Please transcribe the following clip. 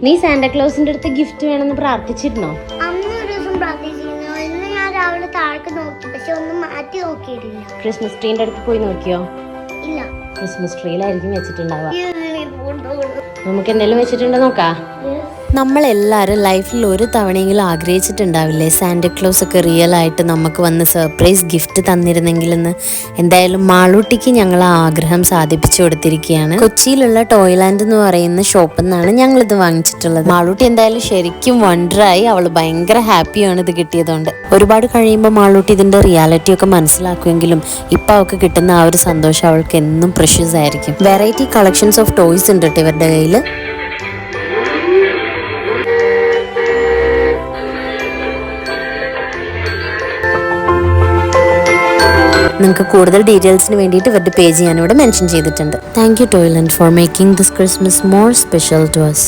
നീ സാന്റാക്ലോസിന്റെ അടുത്ത് ഗിഫ്റ്റ് വേണമെന്ന് പ്രാർത്ഥിച്ചിരുന്നോ? അന്ന് ഒരു ദിവസം പ്രാർത്ഥിച്ചിരുന്നു. ഇന്ന് ഞാൻ രാവിലെ താഴേക്ക് നോക്കി, പക്ഷെ ഒന്നും മാറ്റി നോക്കിയിട്ടില്ല. ക്രിസ്മസ് ട്രീന്റെ അടുത്ത് പോയി നോക്കിയോ? ഇല്ല. ക്രിസ്മസ് ട്രീയിലായിരിക്കും വെച്ചിട്ടുണ്ടാവുക. നമുക്ക് എന്തെങ്കിലും വെച്ചിട്ടുണ്ടോ നോക്കാം. നമ്മളെല്ലാവരും ലൈഫിൽ ഒരു തവണയെങ്കിലും ആഗ്രഹിച്ചിട്ടുണ്ടാവില്ലേ സാന്റാക്ലോസ് ഒക്കെ റിയൽ ആയിട്ട് നമുക്ക് വന്ന് സർപ്രൈസ് ഗിഫ്റ്റ് തന്നിരുന്നെങ്കിലെന്ന്. എന്തായാലും മാളൂട്ടിക്ക് ഞങ്ങൾ ആ ആഗ്രഹം സാധിപ്പിച്ചു കൊടുത്തിരിക്കുകയാണ്. കൊച്ചിയിലുള്ള ടോയ്ലാൻഡ് എന്ന് പറയുന്ന ഷോപ്പിൽ നിന്നാണ് ഞങ്ങളിത് വാങ്ങിച്ചിട്ടുള്ളത്. മാളൂട്ടി എന്തായാലും ശരിക്കും വണ്ടറായി. അവൾ ഭയങ്കര ഹാപ്പിയാണ് ഇത് കിട്ടിയതുകൊണ്ട്. ഒരുപാട് കഴിയുമ്പോൾ മാളൂട്ടി ഇതിന്റെ റിയാലിറ്റി ഒക്കെ മനസ്സിലാക്കുമെങ്കിലും ഇപ്പൊ അവൾക്ക് കിട്ടുന്ന ആ ഒരു സന്തോഷം അവൾക്ക് എന്നും പ്രഷ്യസ് ആയിരിക്കും. വെറൈറ്റി കളക്ഷൻസ് ഓഫ് ടോയ്സ് ഉണ്ട് കേട്ടോ ഇവരുടെ കയ്യിൽ. നിങ്ങൾക്ക് കൂടുതൽ ഡീറ്റെയിൽസിന് വേണ്ടിയിട്ട് ഇവരുടെ പേജ് ഞാനിവിടെ മെൻഷൻ ചെയ്തിട്ടുണ്ട്. Thank you Toyland for making this Christmas more special to us.